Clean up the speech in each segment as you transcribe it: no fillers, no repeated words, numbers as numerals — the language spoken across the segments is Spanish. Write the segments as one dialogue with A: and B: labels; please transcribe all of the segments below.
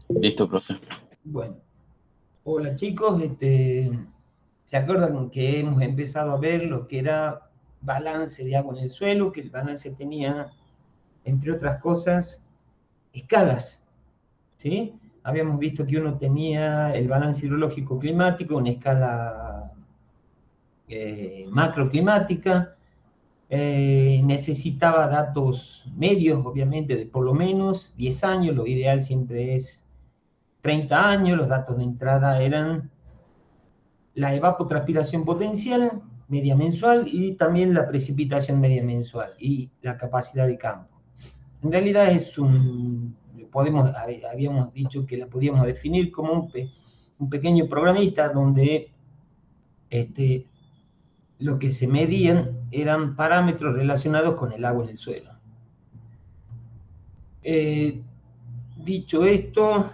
A: Listo, profe.
B: Bueno, hola chicos, ¿se acuerdan que hemos empezado a ver lo que era balance de agua en el suelo? Que el balance tenía, entre otras cosas, escalas, ¿sí? Habíamos visto que uno tenía el balance hidrológico climático, una escala macroclimática, necesitaba datos medios, obviamente, de por lo menos 10 años, lo ideal siempre es 30 años, los datos de entrada eran la evapotranspiración potencial media mensual y también la precipitación media mensual y la capacidad de campo. En realidad habíamos dicho que la podíamos definir como un pequeño programita donde este, lo que se medían eran parámetros relacionados con el agua en el suelo. Eh, Dicho esto,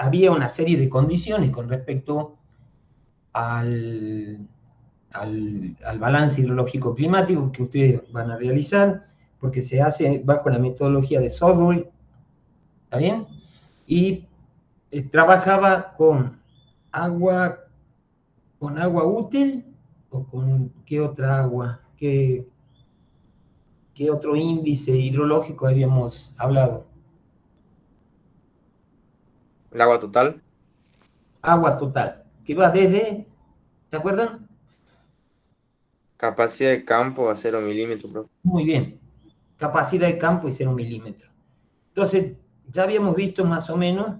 B: había una serie de condiciones con respecto al, al balance hidrológico climático que ustedes van a realizar, porque se hace bajo la metodología de Sudbury, ¿está bien? Y trabajaba agua, con agua útil o con qué otra agua, qué otro índice hidrológico habíamos hablado.
C: El agua total.
B: Agua total, que va desde, ¿se acuerdan?
C: Capacidad de campo a 0 milímetros, profe.
B: Muy bien, capacidad de campo y 0 milímetros. Entonces, ya habíamos visto más o menos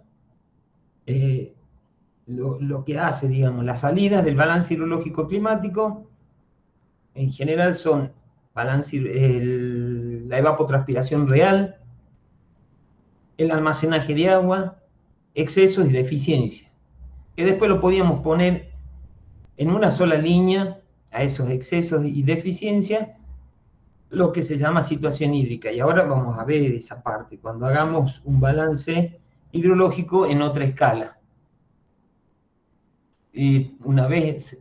B: lo que hace, digamos, las salidas del balance hidrológico climático, en general son la evapotranspiración real, el almacenaje de agua, excesos y deficiencias, que después lo podíamos poner en una sola línea a esos excesos y deficiencias, lo que se llama situación hídrica. Y ahora vamos a ver esa parte, cuando hagamos un balance hidrológico en otra escala. Y una vez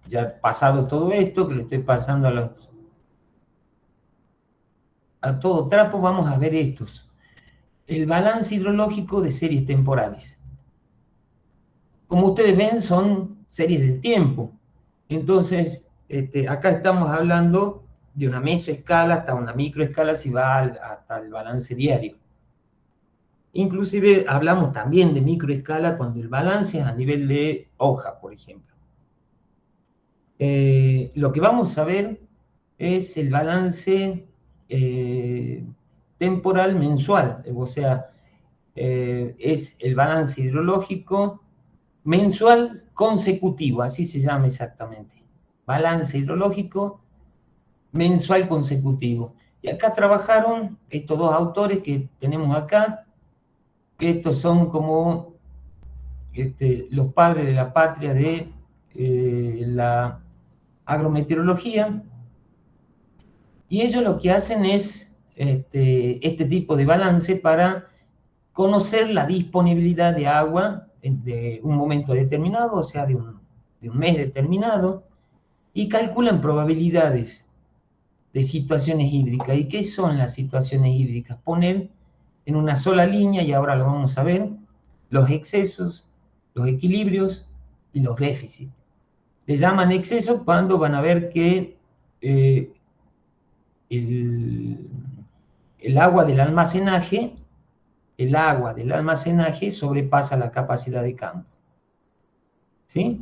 B: ya pasado todo esto, que lo estoy pasando a todo trapo, vamos a ver estos. El balance hidrológico de series temporales. Como ustedes ven, son series de tiempo. Entonces, acá estamos hablando de una mesoescala hasta una microescala si va hasta el balance diario. Inclusive hablamos también de microescala cuando el balance es a nivel de hoja, por ejemplo. Lo que vamos a ver es el balance temporal mensual, o sea, es el balance hidrológico mensual consecutivo, así se llama exactamente. Balance hidrológico mensual consecutivo. Y acá trabajaron estos dos autores que tenemos acá, que estos son como los padres de la patria de la agrometeorología, y ellos lo que hacen es este tipo de balance para conocer la disponibilidad de agua de un momento determinado, o sea, de un mes determinado, y calculan probabilidades de situaciones hídricas. ¿Y qué son las situaciones hídricas? Poner en una sola línea, y ahora lo vamos a ver, los excesos, los equilibrios y los déficits. Le llaman excesos cuando van a ver que eh, el, el agua del almacenaje sobrepasa la capacidad de campo, ¿sí?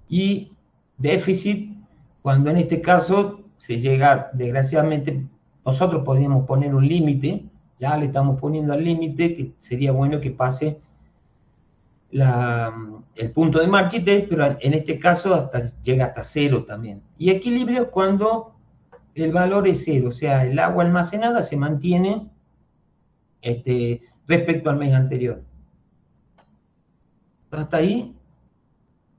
B: Y déficit, cuando en este caso se llega, desgraciadamente, nosotros podríamos poner un límite, ya le estamos poniendo al límite, que sería bueno que pase el punto de Marchite, pero en este caso llega hasta cero también. Y equilibrio es cuando el valor es cero, o sea, el agua almacenada se mantiene respecto al mes anterior. Hasta ahí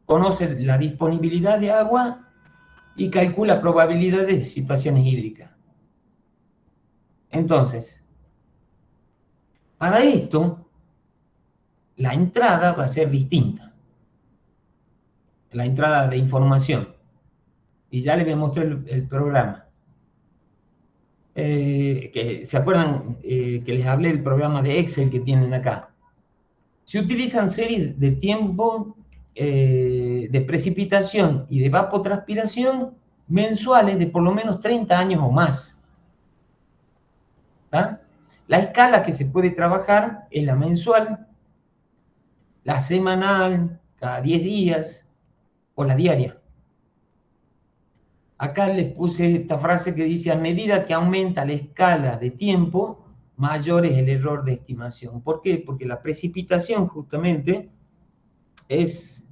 B: conoce la disponibilidad de agua y calcula probabilidades de situaciones hídricas. Entonces, para esto, la entrada va a ser distinta, la entrada de información. Y ya les demostré el programa. que se acuerdan que les hablé del programa de Excel que tienen acá. Se utilizan series de tiempo de precipitación y de evapotranspiración mensuales de por lo menos 30 años o más. ¿Tá? La escala que se puede trabajar es la mensual, la semanal, cada 10 días, o la diaria. Acá les puse esta frase que dice: a medida que aumenta la escala de tiempo, mayor es el error de estimación. ¿Por qué? Porque la precipitación justamente es,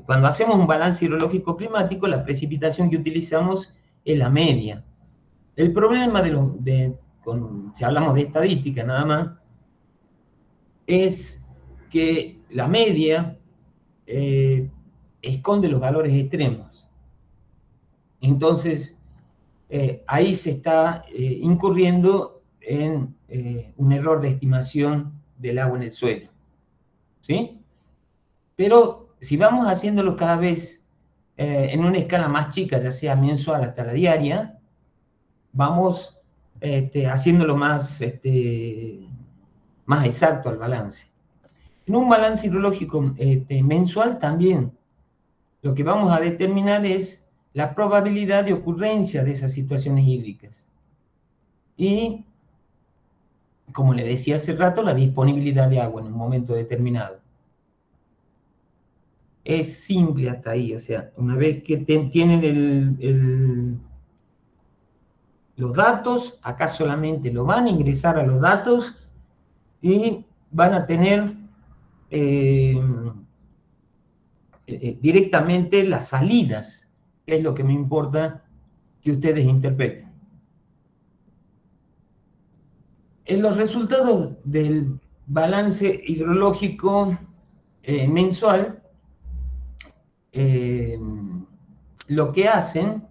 B: cuando hacemos un balance hidrológico climático, la precipitación que utilizamos es la media. El problema si hablamos de estadística nada más, es que la media esconde los valores extremos. Entonces, ahí se está incurriendo en un error de estimación del agua en el suelo. ¿Sí? Pero si vamos haciéndolo cada vez en una escala más chica, ya sea mensual hasta la diaria, vamos haciéndolo más exacto al balance. En un balance hidrológico mensual también, lo que vamos a determinar es la probabilidad de ocurrencia de esas situaciones hídricas. Y, como le decía hace rato, la disponibilidad de agua en un momento determinado. Es simple hasta ahí, o sea, una vez que tienen los datos, acá solamente lo van a ingresar a los datos y van a tener directamente las salidas, que es lo que me importa que ustedes interpreten. En los resultados del balance hidrológico mensual, lo que hacen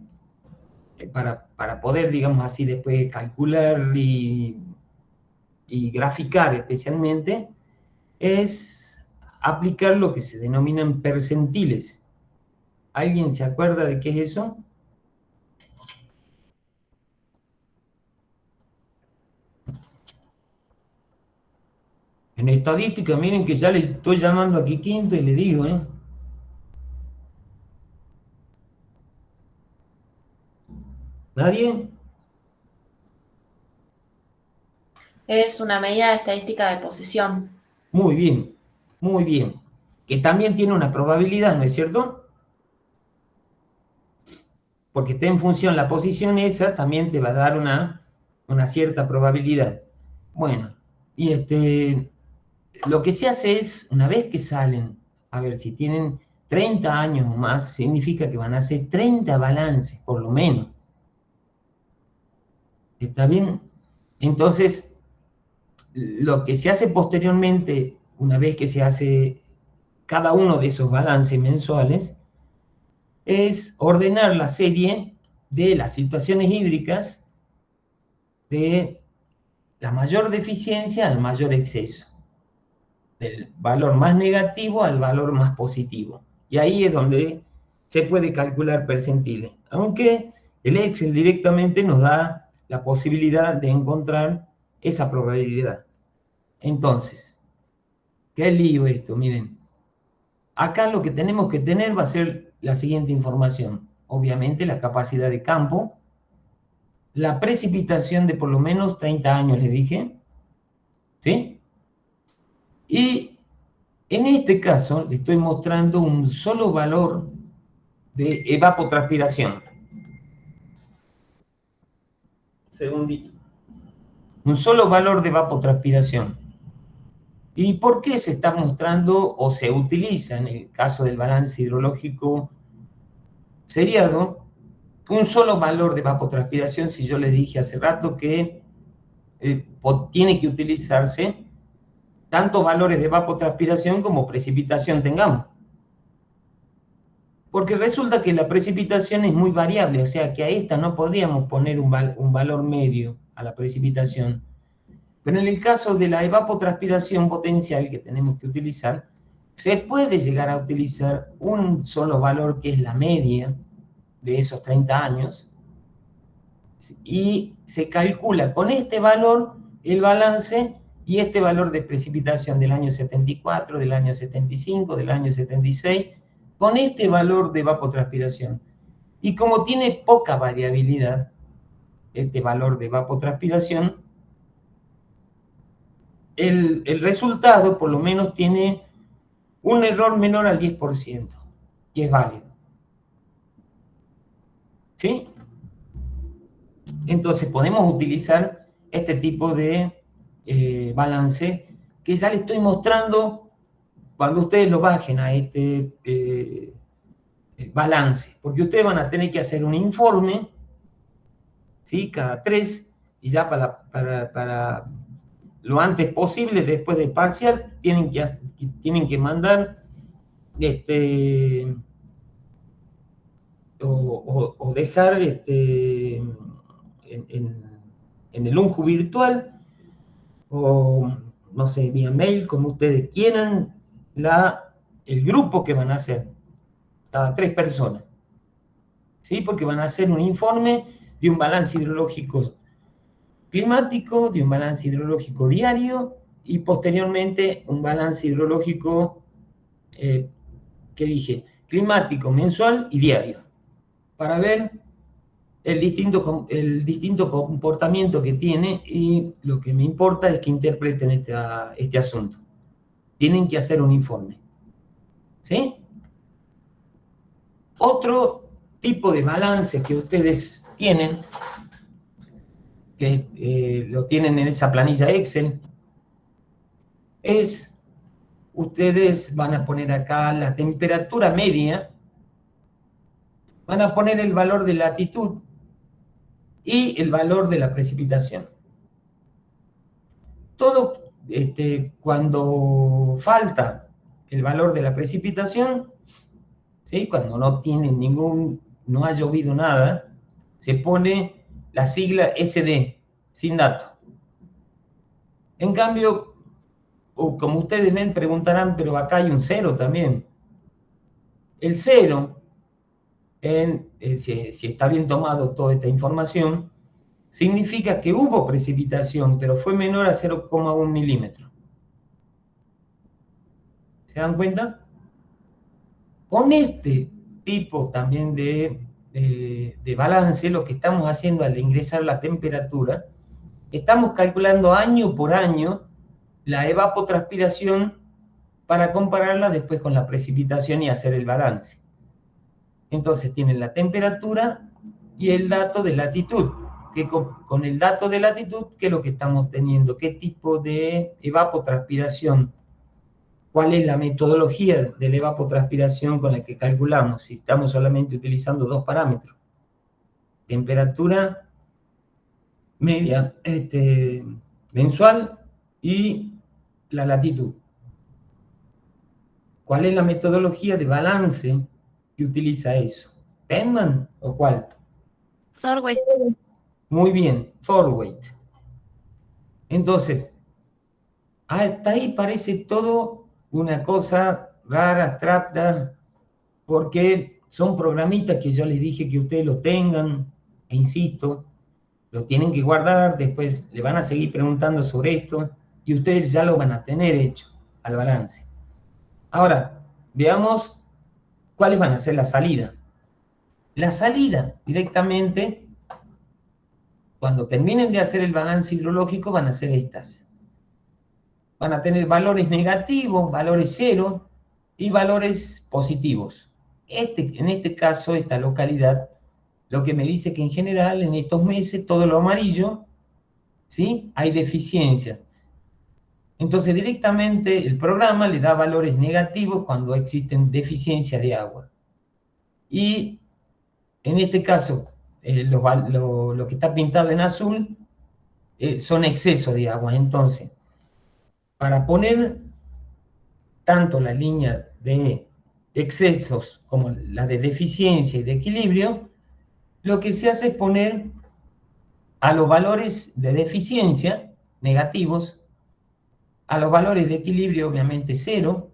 B: para poder, digamos así, después calcular y graficar especialmente, es aplicar lo que se denominan percentiles. ¿Alguien se acuerda de qué es eso? En estadística, miren que ya le estoy llamando aquí quinto y le digo, ¿nadie?
D: Es una medida de estadística de posición.
B: Muy bien, muy bien. Que también tiene una probabilidad, ¿no es cierto? Porque está en función la posición esa, también te va a dar una cierta probabilidad. Bueno, y lo que se hace es, una vez que salen, a ver, si tienen 30 años o más, significa que van a hacer 30 balances, por lo menos. ¿Está bien? Entonces, lo que se hace posteriormente, una vez que se hace cada uno de esos balances mensuales, es ordenar la serie de las situaciones hídricas de la mayor deficiencia al mayor exceso, del valor más negativo al valor más positivo. Y ahí es donde se puede calcular percentiles, aunque el Excel directamente nos da la posibilidad de encontrar esa probabilidad. Entonces, ¿qué lío esto? Miren, acá lo que tenemos que tener va a ser la siguiente información. Obviamente la capacidad de campo, la precipitación de por lo menos 30 años, les dije, ¿sí? Y en este caso le estoy mostrando un solo valor de evapotranspiración. Segundito. Un solo valor de evapotranspiración. ¿Y por qué se está mostrando o se utiliza en el caso del balance hidrológico seriado un solo valor de evapotranspiración? Si yo les dije hace rato que tiene que utilizarse tantos valores de evapotranspiración como precipitación tengamos. Porque resulta que la precipitación es muy variable, o sea que a esta no podríamos poner un valor medio a la precipitación. Pero en el caso de la evapotranspiración potencial que tenemos que utilizar, se puede llegar a utilizar un solo valor que es la media de esos 30 años, y se calcula con este valor el balance y este valor de precipitación del año 74, del año 75, del año 76, con este valor de evapotranspiración. Y como tiene poca variabilidad, este valor de evapotranspiración, el resultado por lo menos tiene un error menor al 10%, y es válido. ¿Sí? Entonces podemos utilizar este tipo de balance que ya les estoy mostrando cuando ustedes lo bajen a este balance, porque ustedes van a tener que hacer un informe, ¿sí? Cada 3, y ya para lo antes posible, después del parcial, tienen que mandar o dejar en el UNJU virtual, o no sé, vía mail, como ustedes quieran, el grupo que van a hacer, cada 3 personas, ¿sí? Porque van a hacer un informe de un balance hidrológico climático, de un balance hidrológico diario, y posteriormente un balance hidrológico, ¿qué dije? Climático, mensual y diario, para ver el distinto comportamiento que tiene, y lo que me importa es que interpreten este asunto. Tienen que hacer un informe. ¿Sí? Otro tipo de balance que ustedes tienen, que lo tienen en esa planilla Excel, es, ustedes van a poner acá la temperatura media, van a poner el valor de latitud y el valor de la precipitación. Todo cuando falta el valor de la precipitación, ¿sí? Cuando no ha llovido nada, se pone la sigla SD, sin dato. En cambio, como ustedes ven, preguntarán, pero acá hay un 0 también. El 0, si está bien tomado toda esta información, significa que hubo precipitación, pero fue menor a 0,1 milímetro. ¿Se dan cuenta? Con este tipo también de balance, lo que estamos haciendo al ingresar la temperatura, estamos calculando año por año la evapotranspiración para compararla después con la precipitación y hacer el balance. Entonces tienen la temperatura y el dato de latitud, que con el dato de latitud, ¿qué es lo que estamos teniendo? ¿Qué tipo de evapotranspiración? ¿Cuál es la metodología de la evapotranspiración con la que calculamos? Si estamos solamente utilizando 2 parámetros. Temperatura media mensual y la latitud. ¿Cuál es la metodología de balance que utiliza eso? ¿Penman o cuál?
E: Thorweight.
B: Muy bien, Thorweight. Entonces, hasta ahí parece todo una cosa rara, abstracta, porque son programitas que yo les dije que ustedes lo tengan, e insisto, lo tienen que guardar, después le van a seguir preguntando sobre esto, y ustedes ya lo van a tener hecho al balance. Ahora, veamos cuáles van a ser la salida. La salida, directamente, cuando terminen de hacer el balance hidrológico, van a ser estas. Van a tener valores negativos, valores 0 y valores positivos. En este caso, esta localidad, lo que me dice que en general, en estos meses, todo lo amarillo, ¿sí? Hay deficiencias. Entonces, directamente el programa le da valores negativos cuando existen deficiencias de agua. Y en este caso, lo que está pintado en azul son excesos de agua. Entonces, para poner tanto la línea de excesos como la de deficiencia y de equilibrio, lo que se hace es poner a los valores de deficiencia negativos, a los valores de equilibrio obviamente 0,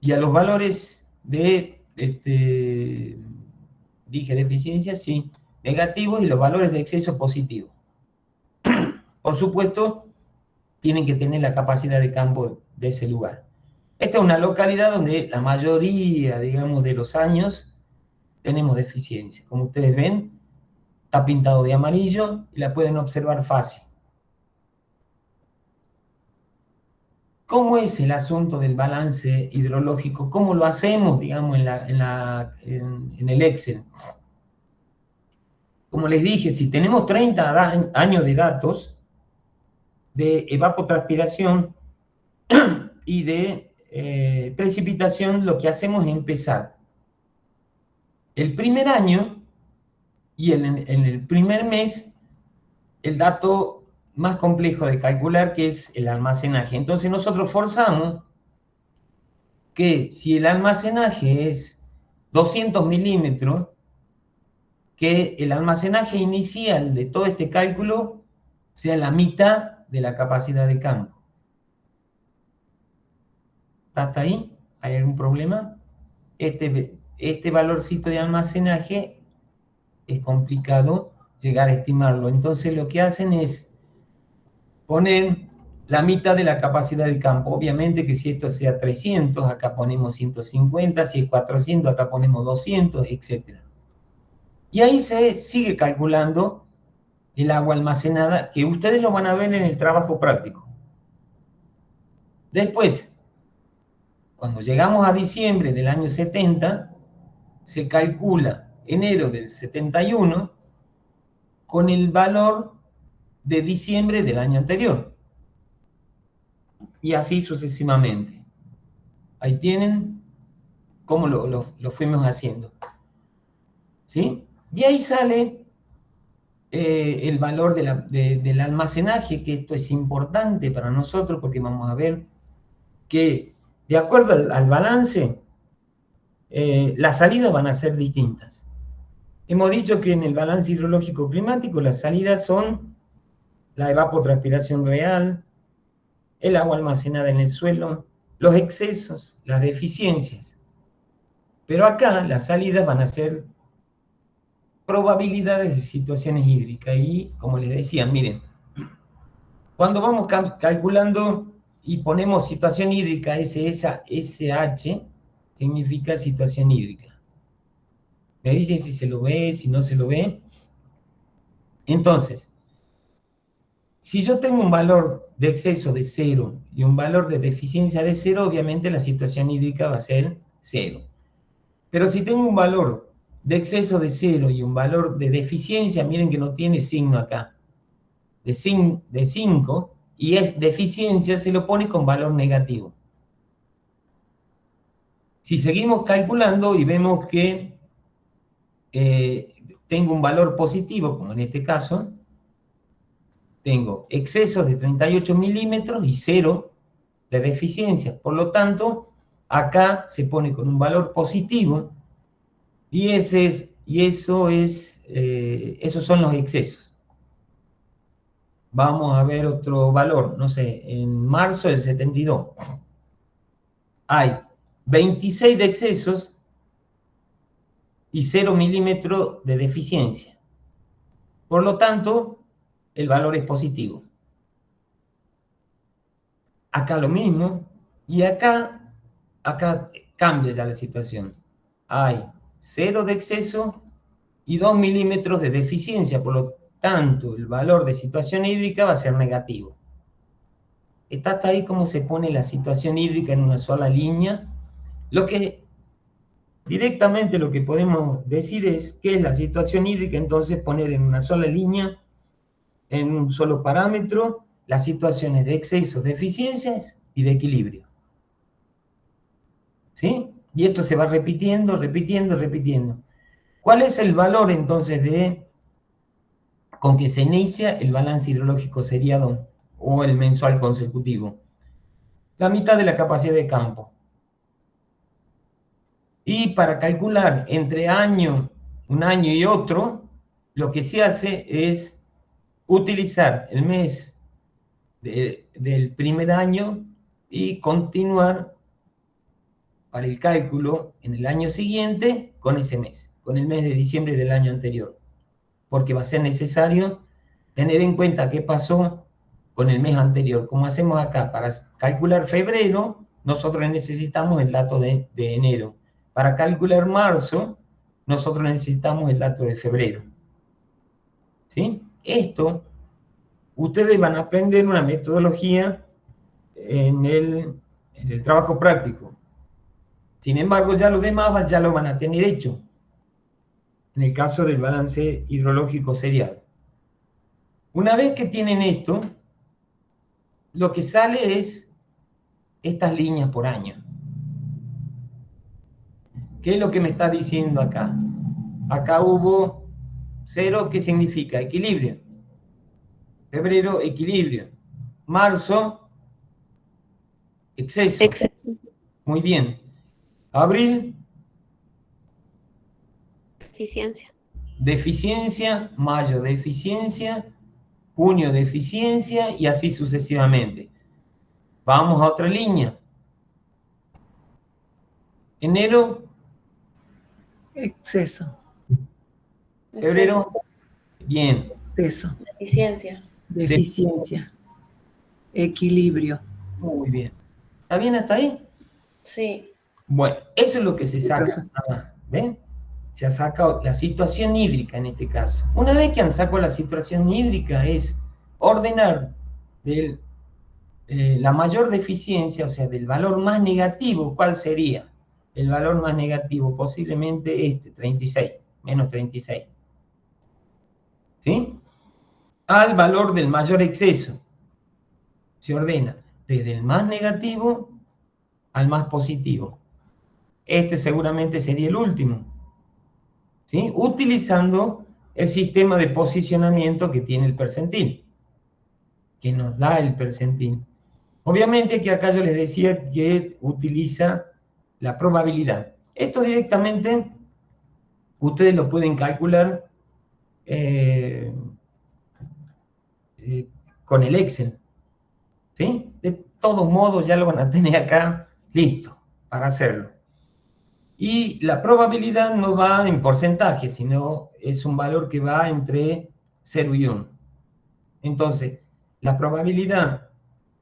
B: y a los valores de, dije deficiencia, sí, negativos y los valores de exceso positivos. Por supuesto, tienen que tener la capacidad de campo de ese lugar. Esta es una localidad donde la mayoría, digamos, de los años tenemos deficiencia. Como ustedes ven, está pintado de amarillo y la pueden observar fácil. ¿Cómo es el asunto del balance hidrológico? ¿Cómo lo hacemos, digamos, en el Excel? Como les dije, si tenemos 30 años de datos de evapotranspiración y de precipitación, lo que hacemos es empezar el primer año y en el primer mes el dato más complejo de calcular, que es el almacenaje. Entonces nosotros forzamos que si el almacenaje es 200 milímetros, que el almacenaje inicial de todo este cálculo sea la mitad de la capacidad de campo. ¿Hasta ahí? ¿Hay algún problema? Este valorcito de almacenaje es complicado llegar a estimarlo. Entonces lo que hacen es poner la mitad de la capacidad de campo. Obviamente que si esto sea 300, acá ponemos 150, si es 400, acá ponemos 200, etc. Y ahí se sigue calculando el agua almacenada, que ustedes lo van a ver en el trabajo práctico. Después, cuando llegamos a diciembre del año 70, se calcula enero del 71 con el valor de diciembre del año anterior. Y así sucesivamente. Ahí tienen cómo lo fuimos haciendo. ¿Sí? Y ahí sale el valor del almacenaje, que esto es importante para nosotros porque vamos a ver que de acuerdo al balance, las salidas van a ser distintas. Hemos dicho que en el balance hidrológico climático las salidas son la evapotranspiración real, el agua almacenada en el suelo, los excesos, las deficiencias. Pero acá las salidas van a ser probabilidades de situaciones hídricas. Y como les decía, miren, cuando vamos calculando y ponemos situación hídrica, SH, significa situación hídrica. Me dicen si se lo ve, si no se lo ve. Entonces, si yo tengo un valor de exceso de 0 y un valor de deficiencia de 0, obviamente la situación hídrica va a ser 0. Pero si tengo un valor de exceso de 0 y un valor de deficiencia, miren que no tiene signo acá, de 5, y es deficiencia, se lo pone con valor negativo. Si seguimos calculando y vemos que tengo un valor positivo, como en este caso, tengo excesos de 38 milímetros y 0 de deficiencia. Por lo tanto, acá se pone con un valor positivo y esos son los excesos. Vamos a ver otro valor, no sé, en marzo del 72. Hay 26 de excesos y 0 milímetros de deficiencia. Por lo tanto, el valor es positivo. Acá lo mismo, y acá cambia ya la situación. Hay 0 de exceso y 2 milímetros de deficiencia, por lo tanto, el valor de situación hídrica va a ser negativo. Está hasta ahí cómo se pone la situación hídrica en una sola línea. Directamente lo que podemos decir es qué es la situación hídrica, entonces poner en una sola línea, en un solo parámetro, las situaciones de excesos, deficiencias y de equilibrio. ¿Sí? Y esto se va repitiendo, repitiendo, repitiendo. ¿Cuál es el valor entonces con que se inicia el balance hidrológico seriado o el mensual consecutivo? La mitad de la capacidad de campo. Y para calcular entre un año y otro, lo que se hace es utilizar el mes del primer año y continuar para el cálculo en el año siguiente con ese mes, con el mes de diciembre del año anterior. porque va a ser necesario tener en cuenta qué pasó con el mes anterior. Como hacemos acá, para calcular febrero, nosotros necesitamos el dato de enero. Para calcular marzo, nosotros necesitamos el dato de febrero. ¿Sí? Esto, ustedes van a aprender una metodología en el trabajo práctico. Sin embargo, ya lo demás ya lo van a tener hecho. En el caso del balance hidrológico seriado. Una vez que tienen esto, lo que sale es estas líneas por año. ¿Qué es lo que me está diciendo acá? Acá hubo 0, ¿qué significa? Equilibrio. Febrero, equilibrio. Marzo, exceso. Muy bien. Abril,
E: Deficiencia.
B: deficiencia. Mayo, deficiencia. Junio, deficiencia. Y así sucesivamente. Vamos a otra línea. Enero,
F: Exceso.
B: febrero, bien.
F: Exceso.
D: Deficiencia.
F: Deficiencia. Equilibrio.
B: Muy bien. ¿Está bien hasta ahí?
D: Sí.
B: Bueno, eso es lo que se
F: Sí,
B: saca.
F: profe.
B: ¿Ven? Se ha sacado la situación hídrica en este caso. Una vez que han sacado la situación hídrica es ordenar la mayor deficiencia, o sea, del valor más negativo. ¿Cuál sería? El valor más negativo, posiblemente 36, menos 36. ¿Sí? Al valor del mayor exceso. Se ordena desde el más negativo al más positivo. Este seguramente sería el último, ¿sí? Utilizando el sistema de posicionamiento que tiene el percentil, que nos da el percentil. Obviamente que acá yo les decía que utiliza la probabilidad. Esto directamente ustedes lo pueden calcular con el Excel, ¿sí? De todos modos ya lo van a tener acá listo para hacerlo. Y la probabilidad no va en porcentaje, sino es un valor que va entre 0 y 1. Entonces, la probabilidad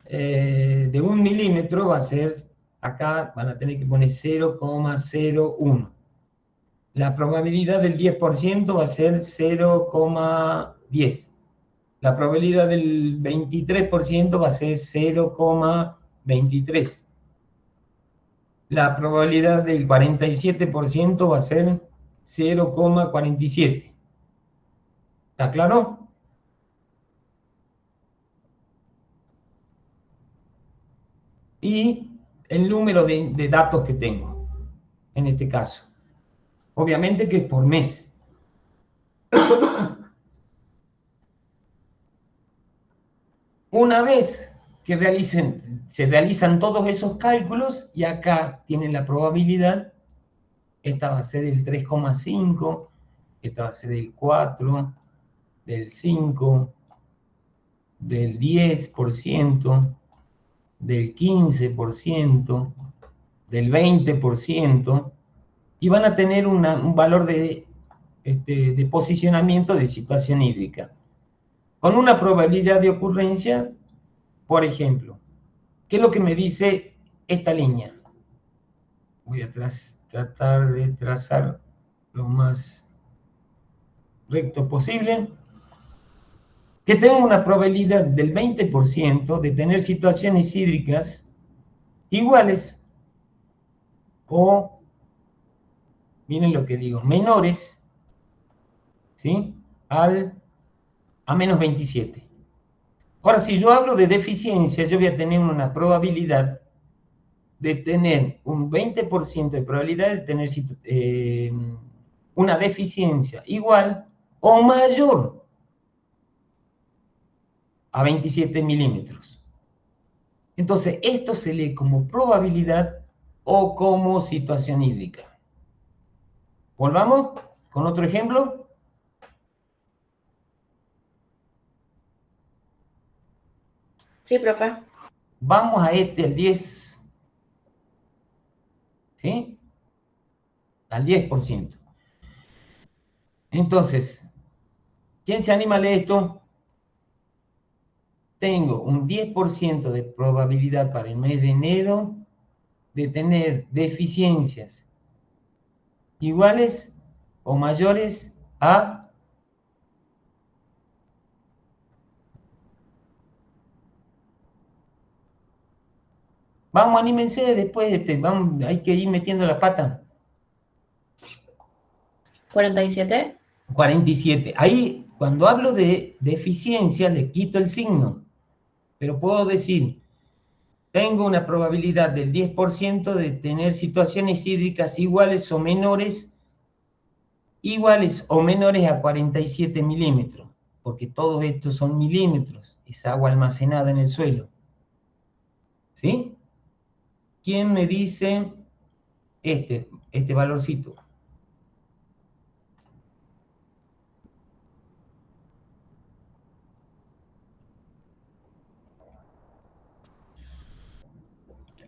B: de 1 milímetro va a ser, acá van a tener que poner 0,01. La probabilidad del 10% va a ser 0,10. La probabilidad del 23% va a ser 0,23. La probabilidad del 47% va a ser 0,47. ¿Está claro? Y el número de datos que tengo, en este caso. Obviamente que es por mes. Una vez que se realizan todos esos cálculos, y acá tienen la probabilidad, esta va a ser del 3,5, esta va a ser del 4, del 5, del 10%, del 15%, del 20%, y van a tener un valor de posicionamiento de situación hídrica. Con una probabilidad de ocurrencia, por ejemplo, ¿qué es lo que me dice esta línea? Voy a tratar de trazar lo más recto posible. Que tengo una probabilidad del 20% de tener situaciones hídricas iguales o, miren lo que digo, menores, ¿sí? A menos 27. Ahora, si yo hablo de deficiencia, yo voy a tener una probabilidad de tener un 20% de probabilidad de tener una deficiencia igual o mayor a 27 milímetros. Entonces, esto se lee como probabilidad o como situación hídrica. Volvamos con otro ejemplo.
D: Sí, profe.
B: Vamos a al 10, ¿sí? Al 10%. Entonces, ¿Quién se anima a leer esto? Tengo un 10% de probabilidad para el mes de enero de tener deficiencias iguales o mayores a... Vamos, anímense, después hay que ir metiendo la pata.
D: 47.
B: 47. Ahí, cuando hablo de deficiencia, le quito el signo. Pero puedo decir, tengo una probabilidad del 10% de tener situaciones hídricas iguales o menores a 47 milímetros, porque todos estos son milímetros, es agua almacenada en el suelo. ¿Sí? ¿Quién me dice este valorcito?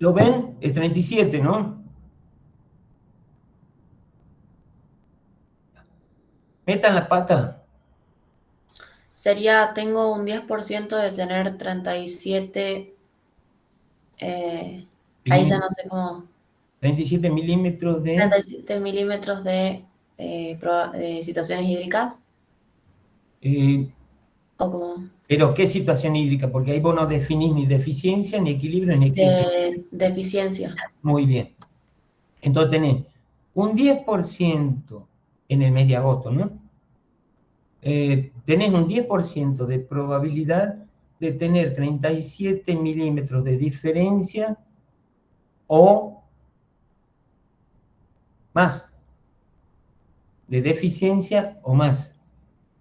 B: ¿Lo ven? Es 37, ¿no? Metan la pata.
D: Sería, tengo un 10% de tener 37. Ahí ya no sé cómo.
B: 37 milímetros de...
D: 37 milímetros de situaciones hídricas. O como
B: Pero, ¿qué situación hídrica? Porque ahí vos no definís ni deficiencia, ni equilibrio, ni exceso.
D: de deficiencia.
B: Muy bien. Entonces tenés un 10% en el mes de agosto, ¿no? Tenés un 10% de probabilidad de tener 37 milímetros de diferencia o más, de deficiencia o más.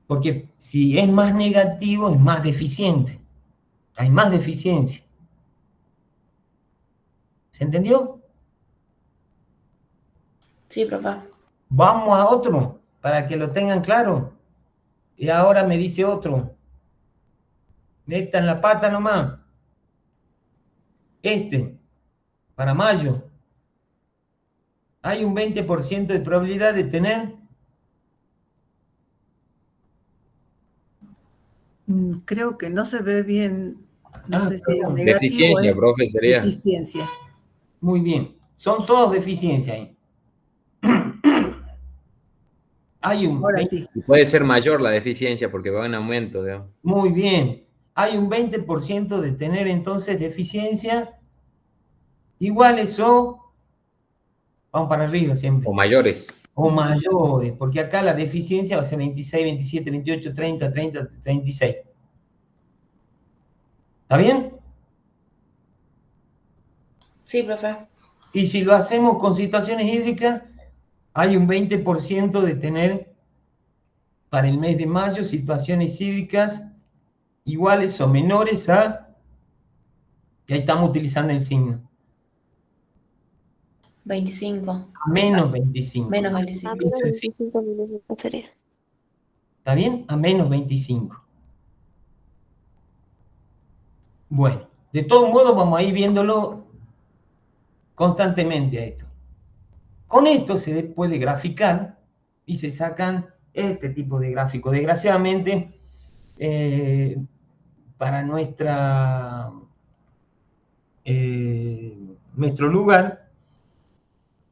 B: Porque si es más negativo, es más deficiente. Hay más deficiencia. ¿Se entendió?
D: Sí, profe.
B: Vamos a otro, para que lo tengan claro. Y ahora me dice otro. Metan la pata nomás. Para mayo, hay un 20% de probabilidad de tener...
F: Creo que no se ve bien, no sé si es
B: Perdón.
F: negativo o
C: Deficiencia,
F: es
C: profe, sería.
F: deficiencia.
B: Muy bien. Son todos deficiencias ahí. Hay un
F: Ahora
B: 20,
F: sí.
C: Y puede ser mayor la deficiencia porque va en aumento, digamos.
B: muy bien. Hay un 20% de tener entonces deficiencia iguales o... Vamos para arriba siempre.
C: O mayores.
B: O mayores, porque acá la deficiencia va a ser 26, 27, 28, 30, 30, 36. ¿Está bien?
D: Sí, profe.
B: Y si lo hacemos con situaciones hídricas, hay un 20% de tener para el mes de mayo situaciones hídricas iguales o menores a... Y ahí estamos utilizando el signo.
D: 25.
B: A menos 25.
D: Menos
E: A
D: 25.
E: menos
B: Eso es,
E: 25 milímetros sería.
B: ¿está bien? A menos 25. Bueno, de todos modos vamos a ir viéndolo constantemente a esto. Con esto se puede graficar y se sacan este tipo de gráficos. Desgraciadamente, para nuestro lugar,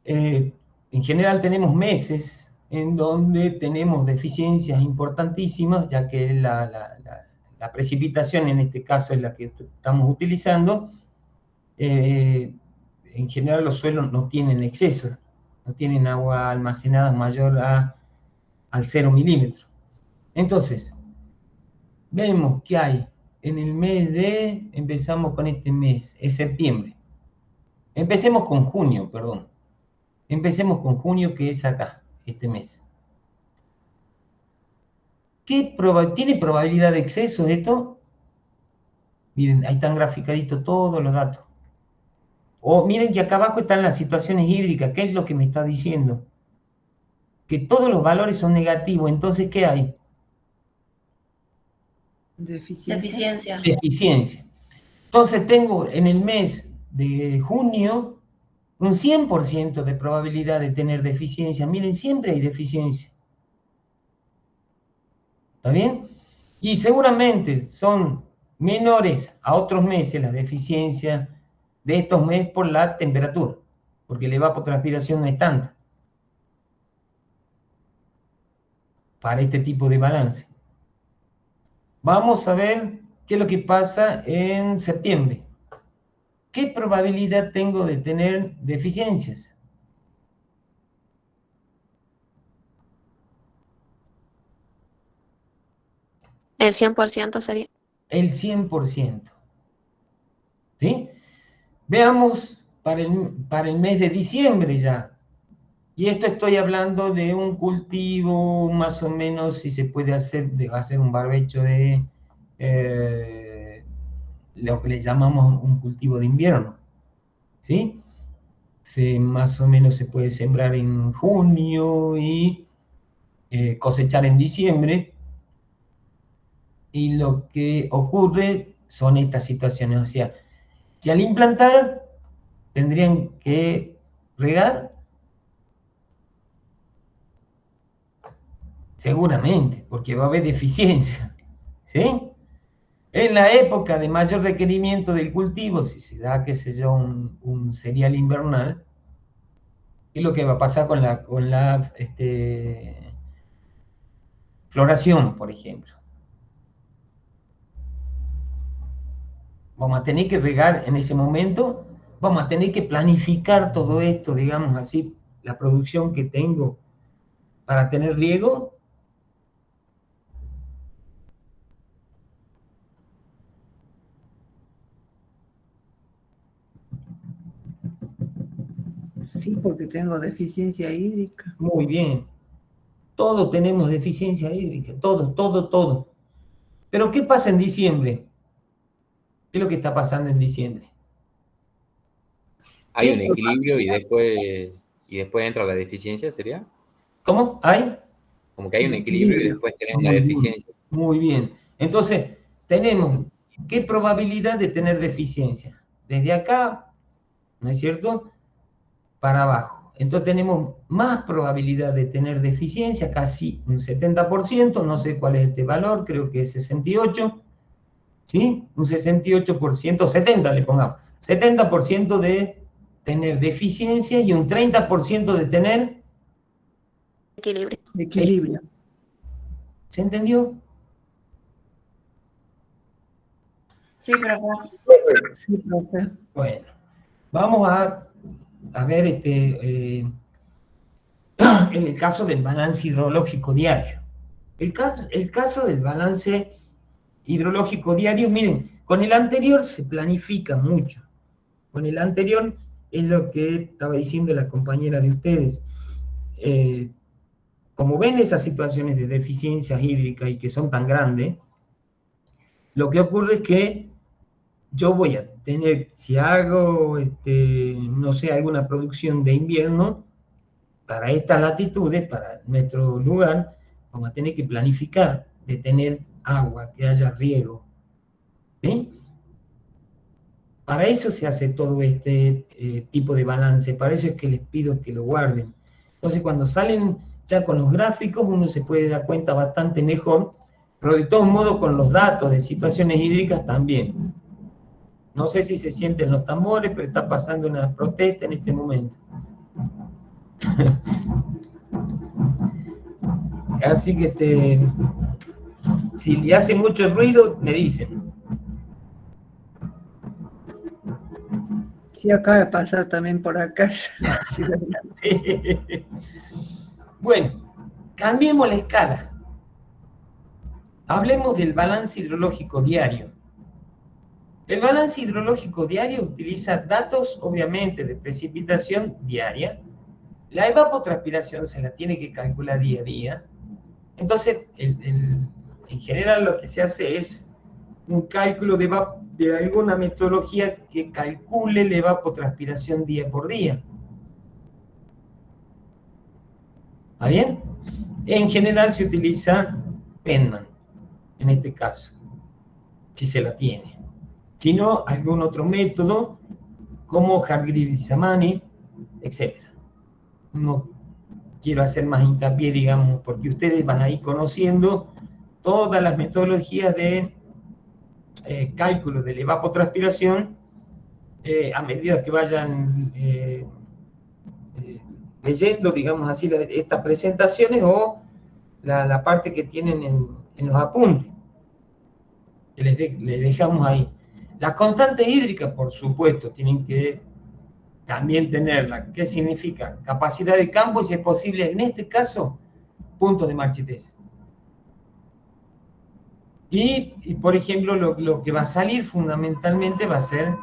B: en general tenemos meses en donde tenemos deficiencias importantísimas, ya que la precipitación en este caso es la que estamos utilizando. En general los suelos no tienen exceso, no tienen agua almacenada mayor al 0 milímetro. Entonces, vemos que hay en el mes empezamos con este mes, es septiembre. Empecemos con junio, perdón. Empecemos con junio, que es acá, este mes. ¿Tiene probabilidad de exceso esto? Miren, ahí están graficaditos todos los datos. O miren que acá abajo están las situaciones hídricas. ¿Qué es lo que me está diciendo? Que todos los valores son negativos. Entonces, ¿qué hay?
F: Deficiencia.
B: Deficiencia. Entonces tengo en el mes de junio un 100% de probabilidad de tener deficiencia. Miren, siempre hay deficiencia. ¿Está bien? Y seguramente son menores a otros meses las deficiencias de estos meses por la temperatura, porque la evapotranspiración no es tanta para este tipo de balance. Vamos a ver qué es lo que pasa en septiembre. ¿Qué probabilidad tengo de tener deficiencias?
E: El 100% sería.
B: El 100%. ¿Sí? Veamos para el mes de diciembre ya. Y esto estoy hablando de un cultivo más o menos, si se puede hacer un barbecho de lo que le llamamos un cultivo de invierno. ¿Sí? Más o menos se puede sembrar en junio y cosechar en diciembre. Y lo que ocurre son estas situaciones, o sea, que al implantar tendrían que regar, seguramente, porque va a haber deficiencia, ¿sí? En la época de mayor requerimiento del cultivo, si se da, qué sé yo, un cereal invernal, ¿qué es lo que va a pasar con la floración, por ejemplo? Vamos a tener que regar en ese momento, vamos a tener que planificar todo esto, digamos así, la producción que tengo para tener riego.
F: Sí, porque tengo deficiencia hídrica.
B: Muy bien. Todos tenemos deficiencia hídrica, todo. Pero ¿qué pasa en diciembre? ¿Qué es lo que está pasando en diciembre?
C: Hay un
B: ¿Qué-
C: equilibrio y después entra la deficiencia, ¿sería?
B: ¿Cómo? ¿Hay?
C: Como que hay un equilibrio y
F: Equilibrio.
C: después tenés una
B: Muy bien,
C: deficiencia.
B: muy bien. Entonces, tenemos, ¿qué probabilidad de tener deficiencia? Desde acá, ¿no es cierto?, para abajo. Entonces tenemos más probabilidad de tener deficiencia, casi un 70%, no sé cuál es este valor, creo que es 68%, ¿sí? Un 68%, 70% le pongamos, 70% de tener deficiencia y un 30% de tener...
E: Equilibrio.
F: Equilibrio.
B: ¿Se entendió?
D: Sí, profe.
F: Sí, profe.
B: Bueno, vamos a ver en el caso del balance hidrológico diario. El caso del balance hidrológico diario, miren, con el anterior se planifica mucho. Con el anterior es lo que estaba diciendo la compañera de ustedes. Como ven esas situaciones de deficiencias hídricas y que son tan grandes, lo que ocurre es que yo voy a tener, si hago, no sé, alguna producción de invierno, para estas latitudes, para nuestro lugar, vamos a tener que planificar de tener agua, que haya riego. ¿Sí? Para eso se hace todo este tipo de balance, para eso es que les pido que lo guarden. Entonces, cuando salen ya con los gráficos, uno se puede dar cuenta bastante mejor, pero de todos modos con los datos de situaciones hídricas también. No sé si se sienten los tambores, pero está pasando una protesta en este momento. Así que si le hace mucho ruido, me dicen.
F: Sí, acaba de pasar también por acá. Sí,
B: Sí. Bueno, cambiemos la escala. Hablemos del balance hidrológico diario. El balance hidrológico diario utiliza datos, obviamente, de precipitación diaria. La evapotranspiración se la tiene que calcular día a día. Entonces, en general lo que se hace es un cálculo de alguna metodología que calcule la evapotranspiración día por día. ¿Está bien? En general se utiliza Penman, en este caso, si se la tiene. Si no, algún otro método, como Hargreaves-Samani, etc. No quiero hacer más hincapié, digamos, porque ustedes van a ir conociendo todas las metodologías de cálculo de la evapotranspiración a medida que vayan leyendo, digamos así, estas presentaciones o la parte que tienen en los apuntes, que les dejamos ahí. Las constantes hídricas, por supuesto, tienen que también tenerla. ¿Qué significa? Capacidad de campo y, si es posible, en este caso, puntos de marchitez. Y por ejemplo, lo que va a salir fundamentalmente va a ser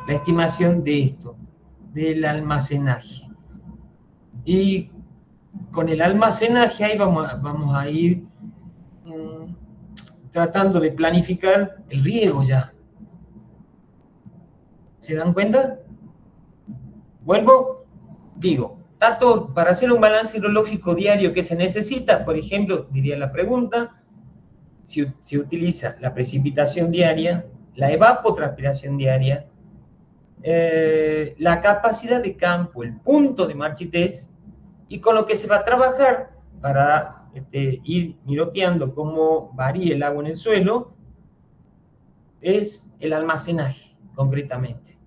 B: la estimación de esto, del almacenaje. Y con el almacenaje ahí vamos a ir tratando de planificar el riego ya. ¿Se dan cuenta? Vuelvo, digo, tanto para hacer un balance hidrológico diario que se necesita, por ejemplo, diría la pregunta, se utiliza la precipitación diaria, la evapotranspiración diaria, la capacidad de campo, el punto de marchitez, y con lo que se va a trabajar para ir miroteando cómo varía el agua en el suelo, es el almacenaje, concretamente.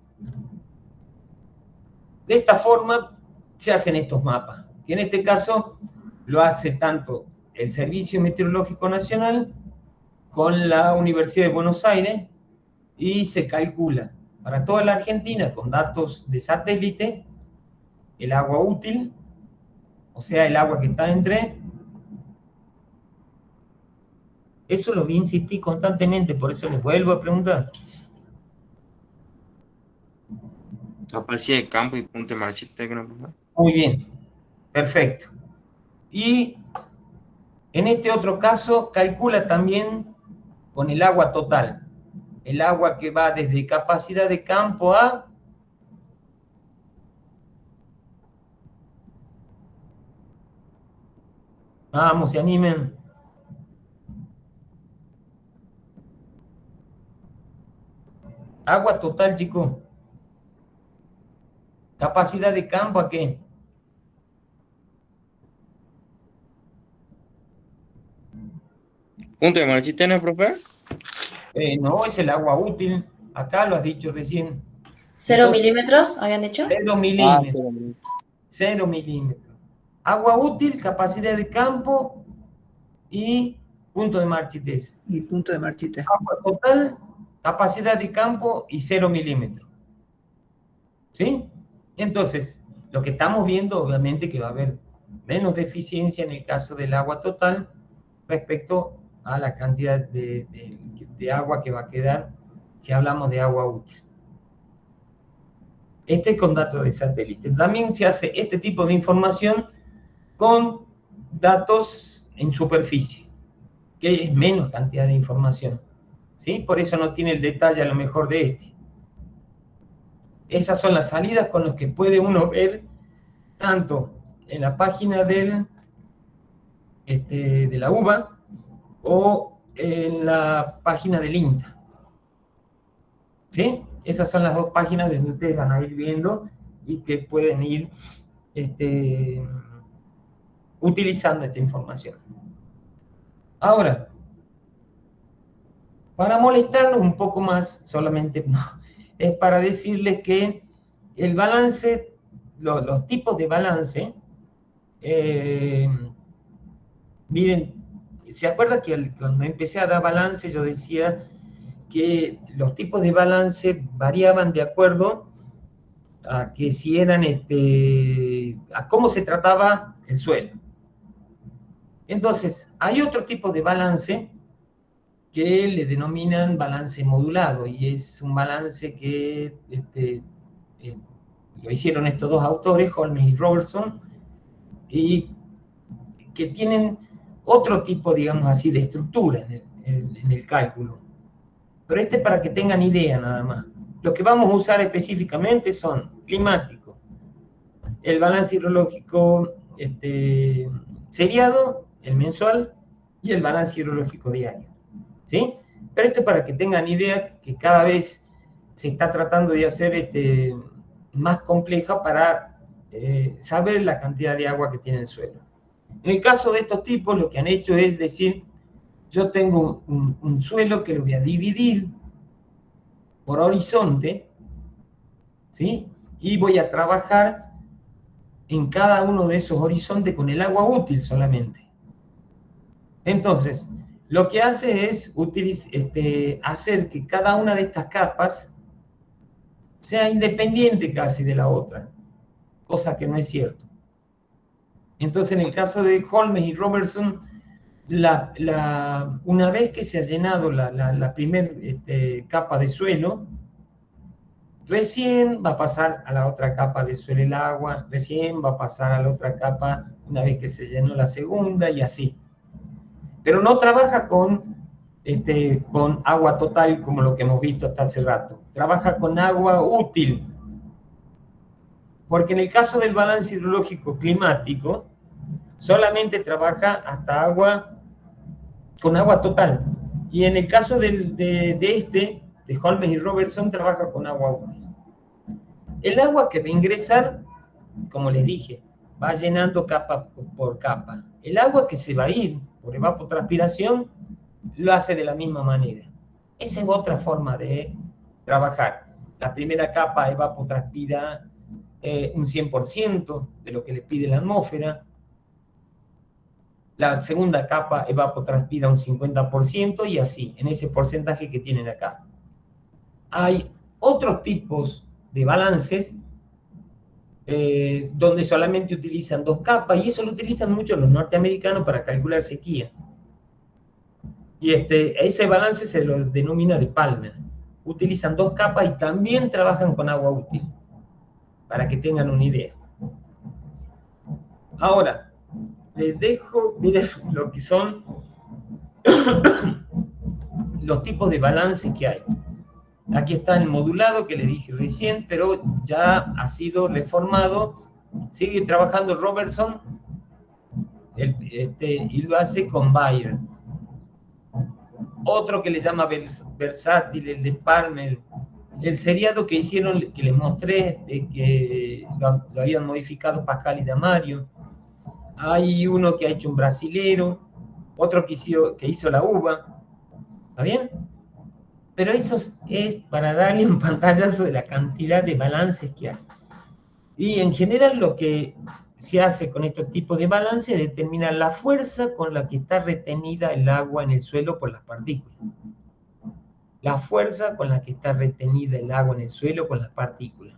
B: De esta forma se hacen estos mapas, que en este caso lo hace tanto el Servicio Meteorológico Nacional con la Universidad de Buenos Aires, y se calcula para toda la Argentina con datos de satélite el agua útil, o sea, el agua que está entre. Eso lo voy a insistir constantemente, por eso les vuelvo a preguntar.
C: Capacidad de campo y punto de marchitez, ¿no?
B: Muy bien, perfecto. Y en este otro caso, calcula también con el agua total. El agua que va desde capacidad de campo a... Vamos, se animen. Agua total, chicos. Capacidad de campo, ¿a qué?
C: ¿Punto de marchitez, no, profe?
B: No, es el agua útil. Acá lo has dicho recién.
D: 0 milímetros, habían dicho.
B: 0 milímetros. 0 milímetros. Agua útil, capacidad de campo y punto de marchitez.
F: Y punto de marchitez.
B: Agua total, capacidad de campo y 0 milímetros. ¿Sí? Entonces, lo que estamos viendo, obviamente, que va a haber menos deficiencia en el caso del agua total respecto a la cantidad de agua que va a quedar si hablamos de agua útil. Este es con datos de satélite. También se hace este tipo de información con datos en superficie, que es menos cantidad de información, ¿sí? Por eso no tiene el detalle a lo mejor de este. Esas son las salidas con las que puede uno ver tanto en la página de la UBA o en la página del INTA. ¿Sí? Esas son las dos páginas donde ustedes van a ir viendo y que pueden ir utilizando esta información. Ahora, para molestarnos un poco más, solamente no, es para decirles que el balance, los tipos de balance, miren, ¿se acuerdan que cuando empecé a dar balance yo decía que los tipos de balance variaban de acuerdo a que si eran, a cómo se trataba el suelo? Entonces, hay otro tipo de balance que le denominan balance modulado, y es un balance que lo hicieron estos dos autores, Holmes y Robertson, y que tienen otro tipo, digamos así, de estructura en el cálculo. Pero este es para que tengan idea nada más. Lo que vamos a usar específicamente son climático, el balance hidrológico seriado, el mensual, y el balance hidrológico diario. ¿Sí? Pero esto es para que tengan idea que cada vez se está tratando de hacer más compleja para saber la cantidad de agua que tiene el suelo. En el caso de estos tipos, lo que han hecho es decir yo tengo un suelo que lo voy a dividir por horizonte, ¿sí? Y voy a trabajar en cada uno de esos horizontes con el agua útil solamente. Entonces, lo que hace es hacer que cada una de estas capas sea independiente casi de la otra, cosa que no es cierto. Entonces, en el caso de Holmes y Robertson, una vez que se ha llenado la primera capa de suelo, recién va a pasar a la otra capa de suelo el agua, recién va a pasar a la otra capa una vez que se llenó la segunda y así. Pero no trabaja con agua total como lo que hemos visto hasta hace rato. Trabaja con agua útil. Porque en el caso del balance hidrológico climático, solamente trabaja hasta con agua total. Y en el caso de Holmes y Robertson, trabaja con agua útil. El agua que va a ingresar, como les dije, va llenando capa por capa. El agua que se va a ir por evapotranspiración lo hace de la misma manera. Esa es otra forma de trabajar. La primera capa evapotranspira un 100% de lo que le pide la atmósfera. La segunda capa evapotranspira un 50% y así, en ese porcentaje que tienen acá. Hay otros tipos de balances donde solamente utilizan 2 capas, y eso lo utilizan mucho los norteamericanos para calcular sequía. Y ese balance se lo denomina de Palmer. Utilizan 2 capas y también trabajan con agua útil, para que tengan una idea. Ahora, les dejo, miren lo que son los tipos de balance que hay. Aquí está el modulado que les dije recién, pero ya ha sido reformado. Sigue trabajando Robertson y lo hace con Bayer. Otro que le llama versátil, el de Palmer. El seriado que hicieron, que les mostré, de que lo habían modificado Pascal y Damario. Hay uno que ha hecho un brasilero, otro que hizo la uva. ¿Está bien? Pero eso es para darle un pantallazo de la cantidad de balances que hay. Y en general lo que se hace con estos tipos de balance es determinar la fuerza con la que está retenida el agua en el suelo por las partículas. La fuerza con la que está retenida el agua en el suelo con las partículas.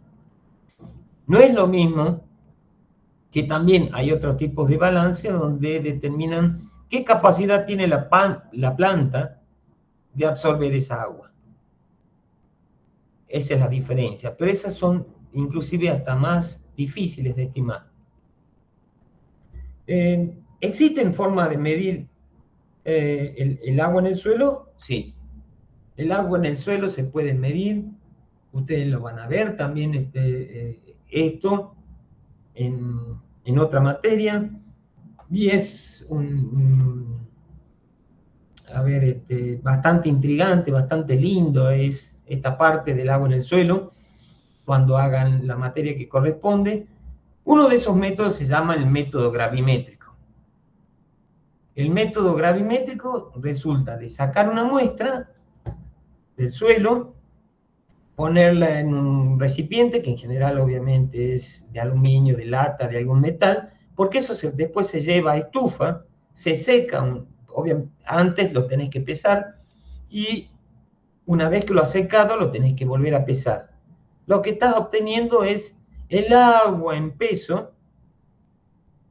B: No es lo mismo que también hay otros tipos de balance donde determinan qué capacidad tiene la planta de absorber esa agua. Esa es la diferencia, pero esas son inclusive hasta más difíciles de estimar. ¿Existen formas de medir el agua en el suelo? Sí. El agua en el suelo se puede medir, ustedes lo van a ver también esto en otra materia, y es bastante intrigante, bastante lindo es esta parte del agua en el suelo, cuando hagan la materia que corresponde. Uno de esos métodos se llama el método gravimétrico. El método gravimétrico resulta de sacar una muestra del suelo, ponerla en un recipiente, que en general obviamente es de aluminio, de lata, de algún metal, porque eso después se lleva a estufa, se seca, obviamente antes lo tenés que pesar, y una vez que lo has secado lo tenés que volver a pesar. Lo que estás obteniendo es el agua en peso,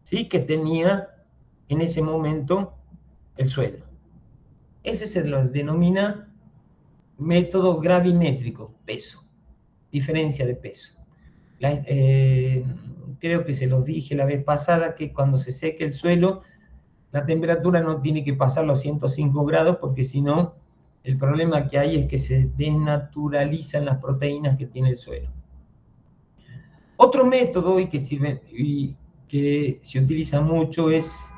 B: ¿sí?, que tenía en ese momento el suelo. Ese se lo denomina método gravimétrico, peso, diferencia de peso. Creo que se los dije la vez pasada que cuando se seque el suelo, la temperatura no tiene que pasar los 105 grados, porque si no, el problema que hay es que se desnaturalizan las proteínas que tiene el suelo. Otro método que se utiliza mucho es,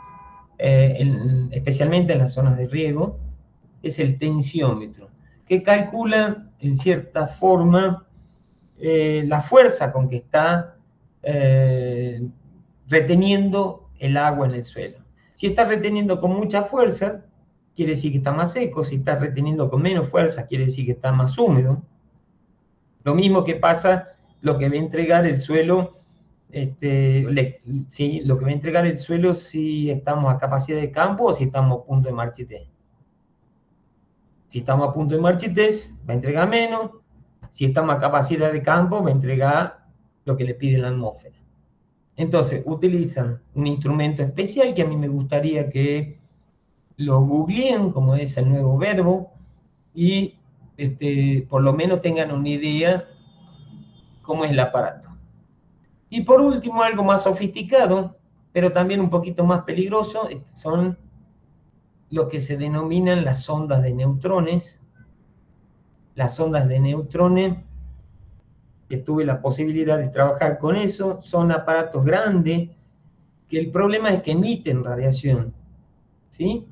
B: especialmente en las zonas de riego, es el tensiómetro, que calcula en cierta forma la fuerza con que está reteniendo el agua en el suelo. Si está reteniendo con mucha fuerza, quiere decir que está más seco. Si está reteniendo con menos fuerza, quiere decir que está más húmedo. Lo mismo que pasa lo que va a entregar el suelo, ¿sí? Lo que va a entregar el suelo si estamos a capacidad de campo o si estamos a punto de marchitez. Si estamos a punto de marchitez, va a entregar menos. Si estamos a capacidad de campo, va a entregar lo que le pide la atmósfera. Entonces, utilizan un instrumento especial que a mí me gustaría que lo googleen, como es el nuevo verbo, y por lo menos tengan una idea cómo es el aparato. Y por último, algo más sofisticado, pero también un poquito más peligroso, son lo que se denominan las sondas de neutrones. Las sondas de neutrones, que tuve la posibilidad de trabajar con eso, son aparatos grandes, que el problema es que emiten radiación, ¿sí?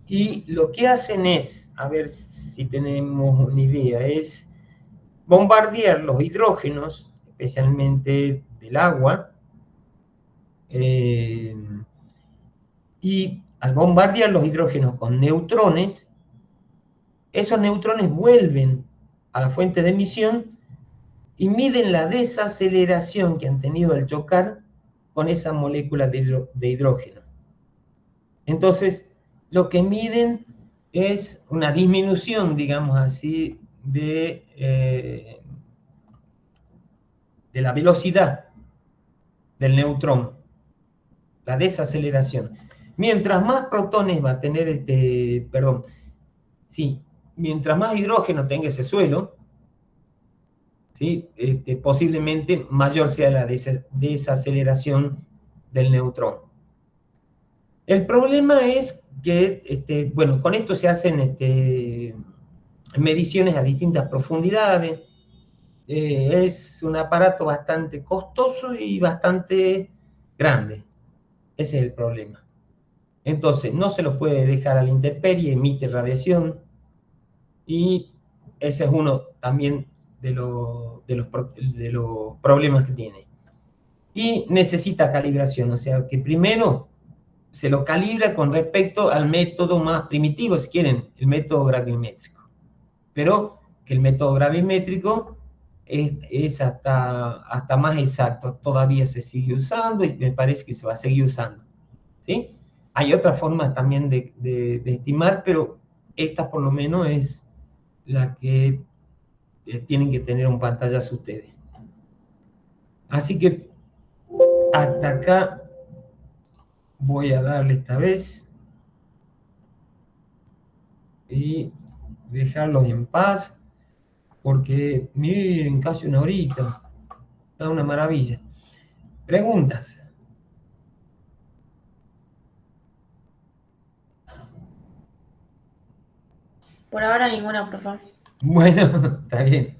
B: Y lo que hacen es, a ver si tenemos una idea, es bombardear los hidrógenos, especialmente del agua, y al bombardear los hidrógenos con neutrones, esos neutrones vuelven a la fuente de emisión y miden la desaceleración que han tenido al chocar con esa molécula de hidrógeno. Entonces, lo que miden es una disminución, digamos así, de la velocidad del neutrón, la desaceleración. Mientras más protones va a tener mientras más hidrógeno tenga ese suelo, ¿sí? Posiblemente mayor sea la desaceleración del neutrón. El problema es que, bueno, con esto se hacen mediciones a distintas profundidades. Es un aparato bastante costoso y bastante grande. Ese es el problema. Entonces, no se lo puede dejar a la intemperie, emite radiación, y ese es uno también de los problemas que tiene. Y necesita calibración, o sea que primero se lo calibra con respecto al método más primitivo, si quieren, el método gravimétrico. Pero que el método gravimétrico es hasta más exacto, todavía se sigue usando y me parece que se va a seguir usando, ¿sí? Hay otras formas también de estimar, pero esta por lo menos es la que tienen que tener en pantallazo ustedes. Así que hasta acá voy a darle esta vez y dejarlos en paz, porque miren, casi una horita, está una maravilla. ¿Preguntas?
D: Por ahora ninguna, profe.
B: Bueno, está bien.